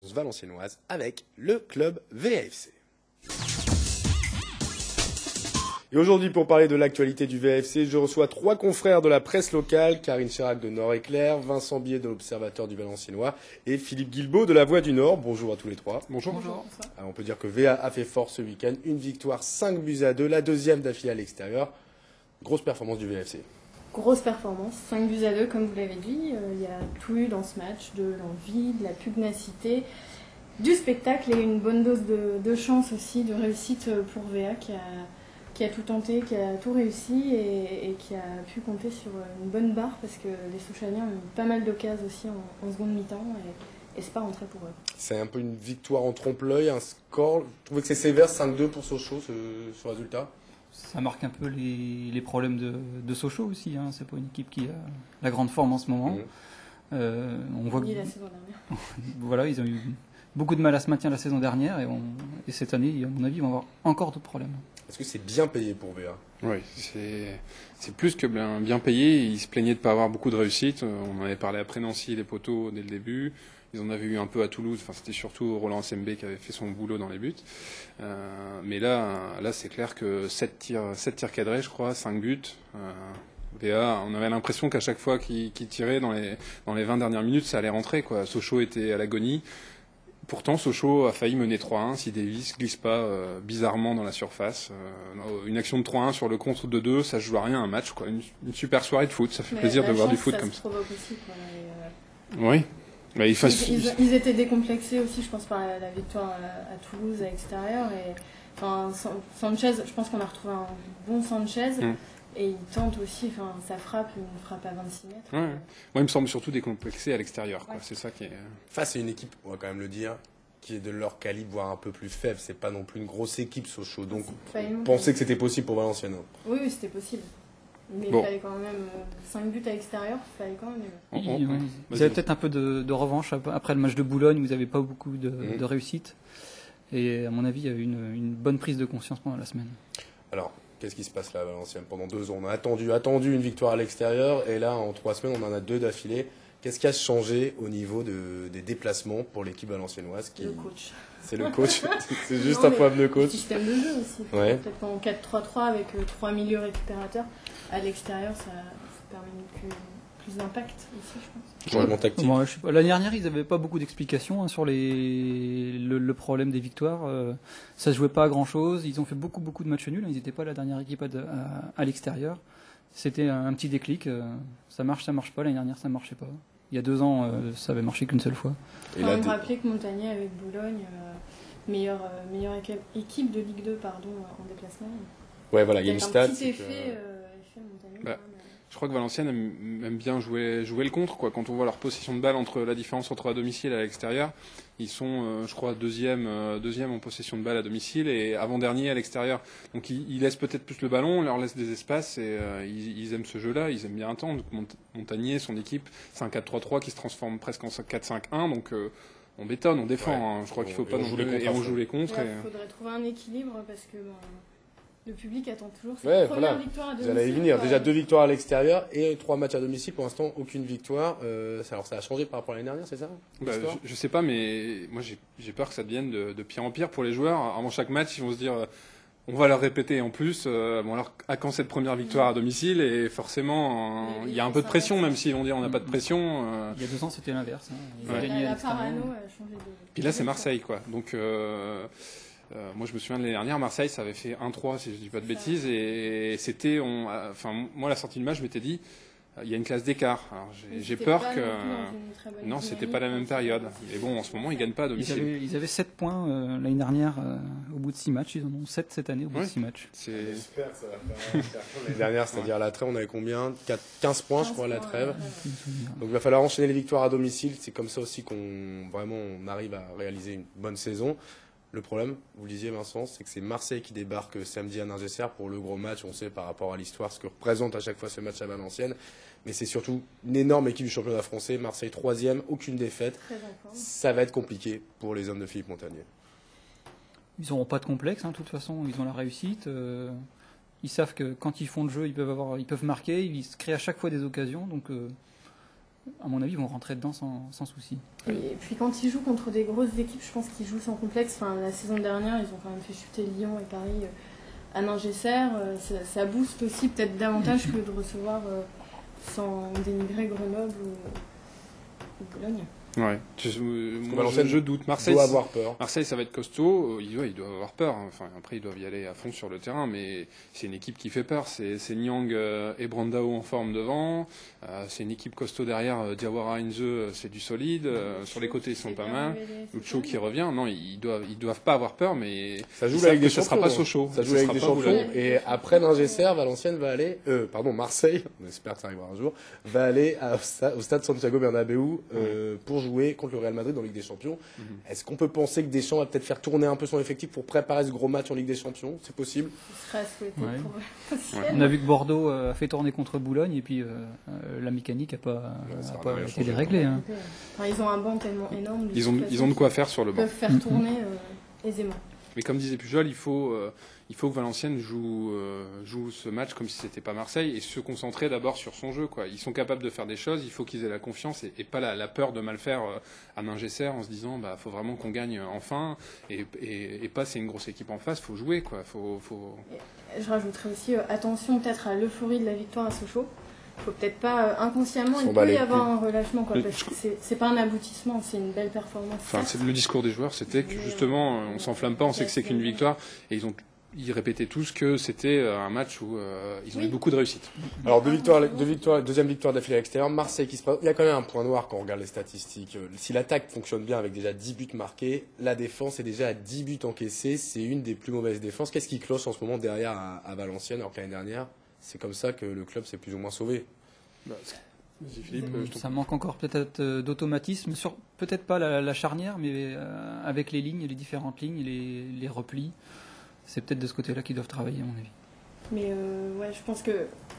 l'ambiance valenciennoise avec le club VAFC. Et aujourd'hui, pour parler de l'actualité du VAFC, je reçois 3 confrères de la presse locale, Karine Chirac de Nord-Éclair, Vincent Billet de l'Observateur du Valenciennois et Philippe Guilbeault de la Voix du Nord. Bonjour à tous les 3. Bonjour. Bonjour. Alors, on peut dire que VA a fait fort ce week-end. Une victoire 5-2, la deuxième d'affilée à l'extérieur. Grosse performance du VAFC. Grosse performance, 5-2, comme vous l'avez dit. Il y a tout eu dans ce match, de l'envie, de la pugnacité, du spectacle et une bonne dose de chance aussi, de réussite pour VA qui a tout tenté, qui a tout réussi et qui a pu compter sur une bonne barre parce que les Sochaliens ont eu pas mal d'occasions aussi en seconde mi-temps et c'est pas rentré pour eux. C'est un peu une victoire en trompe-l'œil, un score. Je trouvais que c'est sévère, 5-2 pour Sochaux, ce résultat. Ça marque un peu les problèmes de Sochaux aussi. Hein. C'est pas une équipe qui a la grande forme en ce moment. On voit la saison dernière. Voilà, ils ont eu beaucoup de mal à se maintenir la saison dernière et cette année, à mon avis, ils vont avoir encore d'autres problèmes. Est-ce que c'est bien payé pour VA ? Oui, c'est plus que bien payé. Ils se plaignaient de ne pas avoir beaucoup de réussite. On en avait parlé après Nancy, les poteaux, dès le début. Ils en avaient eu un peu à Toulouse. Enfin, c'était surtout Roland SMB qui avait fait son boulot dans les buts. Mais là, c'est clair que 7 tirs cadrés, je crois, 5 buts. VA, on avait l'impression qu'à chaque fois qu'ils tiraient dans les 20 dernières minutes, ça allait rentrer, quoi. Sochaux était à l'agonie. Pourtant, Sochaux a failli mener 3-1 si Davis glisse pas bizarrement dans la surface. Une action de 3-1 sur le contre de 2, ça joue à rien un match, quoi. Une super soirée de foot, ça fait plaisir de voir du foot comme ça. Aussi, quoi, oui. Bah, ils étaient décomplexés aussi, je pense, par la victoire à Toulouse à l'extérieur. Et enfin, Sanchez, je pense qu'on a retrouvé un bon Sanchez. Et il tente aussi, sa frappe, une frappe à 26 mètres. Ouais. Moi, il me semble surtout décomplexé à l'extérieur. Quoi. Ouais. C'est ça qui est. Face à une équipe, on va quand même le dire, qui est de leur calibre, voire un peu plus faible. C'est pas non plus une grosse équipe, Sochaux. Donc, pensez que c'était possible pour Valenciennes. Oui, c'était possible. Mais il fallait quand même 5 buts à l'extérieur, il fallait quand même. Vous avez peut-être un peu de revanche après le match de Boulogne, vous n'avez pas beaucoup de réussite. Et à mon avis, il y a eu une bonne prise de conscience pendant la semaine. Alors, qu'est-ce qui se passe là à Valenciennes ? Pendant 2 ans, on a attendu une victoire à l'extérieur, et là, en 3 semaines, on en a 2 d'affilée. Qu'est-ce qui a changé au niveau des déplacements pour l'équipe valenciennoise Le coach. C'est le coach. C'est juste un problème de coach. Le système de jeu aussi. Ouais. Peut-être en 4-3-3 avec 3 milieux récupérateurs. À l'extérieur, ça permet plus d'impact aussi, je pense. Changement tactique. Bon, je sais pas. L'année dernière, ils n'avaient pas beaucoup d'explications sur le problème des victoires. Ça se jouait pas à grand-chose. Ils ont fait beaucoup de matchs nuls. Ils n'étaient pas la dernière équipe à l'extérieur. C'était un petit déclic. Ça marche pas. L'année dernière, ça marchait pas. Il y a 2 ans, ça avait marché qu'une seule fois. Il faut me rappeler que Montagnier avec Boulogne, meilleure équipe de Ligue 2 en déplacement. Ouais, voilà, il y a une stat. Un petit effet Montagnier. Je crois que Valenciennes aime bien jouer le contre, quoi. Quand on voit leur possession de balle la différence entre à domicile et à l'extérieur, ils sont, je crois, deuxième en possession de balle à domicile et avant-dernier à l'extérieur. Donc ils laissent peut-être plus le ballon, on leur laisse des espaces et ils aiment ce jeu-là, ils aiment bien attendre. Montagnier, son équipe, c'est un 4-3-3 qui se transforme presque en 4-5-1, donc on bétonne, on défend. Ouais. Hein. Je crois qu'il faut pas non plus, et on joue les contres. Il faudrait trouver un équilibre parce que le public attend toujours cette première victoire à domicile. Vous allez y venir. Déjà 2 victoires à l'extérieur et 3 matchs à domicile. Pour l'instant, aucune victoire. Alors ça a changé par rapport à l'année dernière, c'est ça je sais pas, mais moi j'ai peur que ça devienne de pire en pire pour les joueurs. Avant chaque match, ils vont se dire on va leur répéter en plus. Alors à quand cette première victoire à domicile ? Et forcément, il y a un peu de pression, même s'ils vont dire on n'a pas de pression. Il y a 2 ans, c'était l'inverse. Hein. Ils gagnaient à l'extérieur. Puis là, c'est Marseille, quoi. Donc moi, je me souviens de l'année dernière, Marseille, ça avait fait 1-3, si je dis pas de bêtises, et c'était, moi, la sortie de match, je m'étais dit, il y a une classe d'écart. Alors, j'ai peur que, non, c'était pas la même période. Mais bon, en ce moment, ils gagnent pas à domicile. Ils avaient 7 points l'année dernière au bout de 6 matts. Ils en ont 7 cette année au bout de 6 matchs. J'espère que ça va faire l'année dernière, c'est-à-dire à la trêve, on avait combien 15 points, je crois, à la trêve. Donc il va falloir enchaîner les victoires à domicile. C'est comme ça aussi qu'on arrive à réaliser une bonne saison. Le problème, vous le disiez Vincent, c'est que c'est Marseille qui débarque samedi à Ningesser pour le gros match. On sait par rapport à l'histoire ce que représente à chaque fois ce match à Valenciennes. Mais c'est surtout une énorme équipe du championnat français. Marseille 3e, aucune défaite. Ça va être compliqué pour les hommes de Philippe Montagnier. Ils n'auront pas de complexe, de toute façon. Ils ont la réussite. Ils savent que quand ils font le jeu, ils peuvent marquer. Ils se créent à chaque fois des occasions. Donc à mon avis, vont rentrer dedans sans souci. Et puis quand ils jouent contre des grosses équipes, je pense qu'ils jouent sans complexe. Enfin, la saison dernière, ils ont quand même fait chuter Lyon et Paris à Ningesser. Ça booste aussi peut-être davantage que de recevoir sans dénigrer Grenoble ou Bologne. Ouais. Je doute. Marseille doit avoir peur. Marseille, ça va être costaud. Ils doivent avoir peur. Enfin, après, ils doivent y aller à fond sur le terrain, mais c'est une équipe qui fait peur. C'est Nyang et Brandao en forme devant. C'est une équipe costaud derrière. Diawara, Heinze, c'est du solide. Sur les côtés, ils sont pas mal. Lucho qui revient. Non, ils doivent pas avoir peur, mais ça joue avec des champions. Ça sera pas Sochaux. Ça joue avec des champions. Et après Ningesser, Valenciennes va aller, Marseille, on espère que ça arrivera un jour, va aller au stade Santiago Bernabéu pour jouer contre le Real Madrid en Ligue des Champions. Est-ce qu'on peut penser que Deschamps va peut-être faire tourner un peu son effectif pour préparer ce gros match en Ligue des Champions? C'est possible? Ce serait à souhaiter pour On a vu que Bordeaux a fait tourner contre Boulogne et puis la mécanique n'a pas été déréglée. Hein. Enfin, ils ont un banc tellement énorme. Ils ont de quoi faire sur le banc. Ils peuvent faire tourner aisément. Mais comme disait Pujol, il faut que Valenciennes joue ce match comme si c'était pas Marseille et se concentrer d'abord sur son jeu, quoi. Ils sont capables de faire des choses, il faut qu'ils aient la confiance et pas la peur de mal faire à Ningesser en se disant faut vraiment qu'on gagne enfin et pas c'est une grosse équipe en face, faut jouer, quoi. Je rajouterais aussi attention peut-être à l'euphorie de la victoire à Sochaux. Faut peut-être pas inconsciemment, il peut y avoir un relâchement, quoi, parce que c'est pas un aboutissement, c'est une belle performance. Enfin, le discours des joueurs, c'était que justement, on s'enflamme pas, on sait que c'est qu'une victoire, et ils répétaient tous que c'était un match où ils ont eu beaucoup de réussite. Alors deuxième victoire d'affilée à l'extérieur, Marseille qui se présente. Il y a quand même un point noir quand on regarde les statistiques. Si l'attaque fonctionne bien avec déjà 10 buts marqués, la défense est déjà à 10 buts encaissés, c'est une des plus mauvaises défenses. Qu'est-ce qui cloche en ce moment derrière à Valenciennes, alors que l'année dernière, c'est comme ça que le club s'est plus ou moins sauvé? Ça manque encore peut-être d'automatisme, sur peut-être pas la charnière, mais avec les lignes, les différentes lignes, les replis. C'est peut-être de ce côté-là qu'ils doivent travailler, à mon avis. Mais je pense que,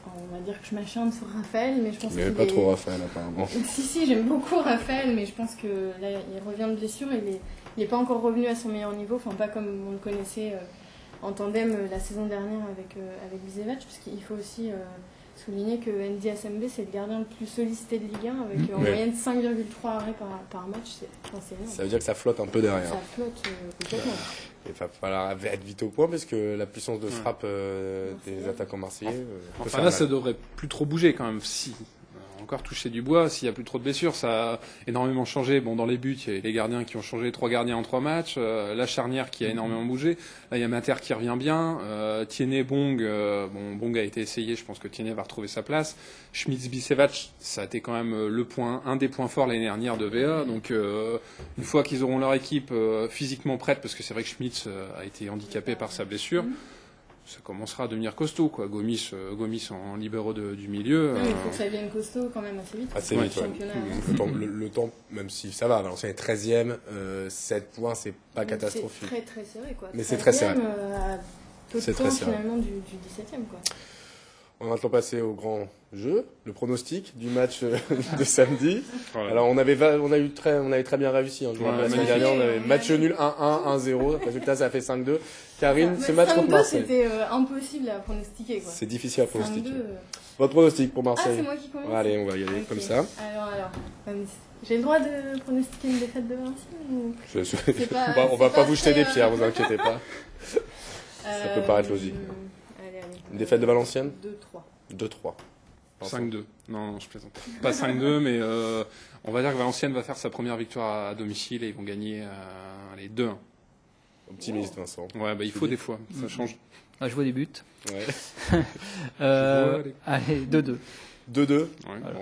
on va dire que je m'acharne sur Raphaël, mais je pense qu'il pas trop Raphaël apparemment. Si, j'aime beaucoup Raphaël, mais je pense que là, il revient de blessure, il n'est pas encore revenu à son meilleur niveau, enfin pas comme on le connaissait en tandem la saison dernière avec Bisevac, parce qu'il faut aussi souligner que Andy SMB, c'est le gardien le plus sollicité de Ligue 1, avec en moyenne 5,3 arrêts par match, c'est énorme. Ça veut dire que ça flotte un peu derrière. Ça flotte complètement. Il va falloir être vite au point parce que la puissance de frappe des attaquants marseillais. Enfin là, ça devrait plus trop bouger quand même. Si encore toucher du bois, s'il y a plus trop de blessures, ça a énormément changé. Bon, dans les buts, il y a les gardiens qui ont changé, 3 gardiens en 3 matchs, la charnière qui a énormément bougé. Là, il y a Mater qui revient bien, Tiéné, Bong, Bong a été essayé, je pense que Tiéné va retrouver sa place. Schmitz, Bisevac, ça a été quand même un des points forts l'année dernière de VA. Donc, une fois qu'ils auront leur équipe physiquement prête, parce que c'est vrai que Schmitz a été handicapé par sa blessure. Ça commencera à devenir costaud, quoi. Gomis en libéraux du milieu. Il faut que ça vienne costaud quand même assez vite. Assez vite, ouais. Le temps, même si ça va, Valenciennes est 13e, 7 points, c'est pas catastrophique. C'est très serré, quoi. Mais c'est très serré. À peu de temps, finalement, du 17e, quoi. On va maintenant passer au grand jeu, le pronostic du match de samedi. Voilà. Alors on avait très bien réussi. Hein. La semaine dernière, on avait match nul 1-1, 1-0. Résultat, ça a fait 5-2. Karine, ce match contre Marseille. C'était impossible à pronostiquer, quoi. C'est difficile à pronostiquer. Votre pronostic pour Marseille? C'est moi qui commence. Allez, on va y aller comme ça. Alors, j'ai le droit de pronostiquer une défaite de Valenciennes ou... On va pas vous jeter des pierres, vous inquiétez pas. Ça peut paraître logique. Allez. Une défaite de Valenciennes? 2-3. 5-2. Non, je plaisante. Pas 5-2, mais on va dire que Valenciennes va faire sa première victoire à domicile et ils vont gagner 2-1. Optimiste, Vincent. Ouais, il faut des fois, ça change. Je vois des buts. Ouais. Allez, 2-2. 2-2. Ouais, voilà.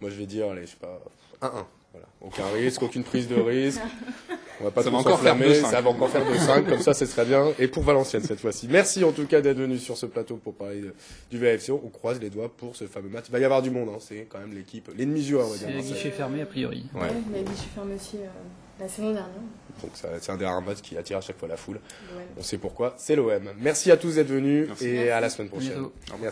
Moi, je vais dire, allez, je sais pas, 1-1. Voilà. Aucun risque, aucune prise de risque. On va pas trop s'enflammer, ça va encore faire 2-5, comme ça, ce serait bien. Et pour Valenciennes, cette fois-ci. Merci en tout cas d'être venu sur ce plateau pour parler du VFC. On croise les doigts pour ce fameux match. Il va y avoir du monde, hein. C'est quand même l'équipe, l'ennemi juré, on va dire. C'est guichet fermé, a priori. Ouais, mais guichet fermé aussi la saison dernière. Donc c'est un des rares matchs qui attire à chaque fois la foule. On sait pourquoi, c'est l'OM. Merci à tous d'être venus et à la semaine prochaine. Merci.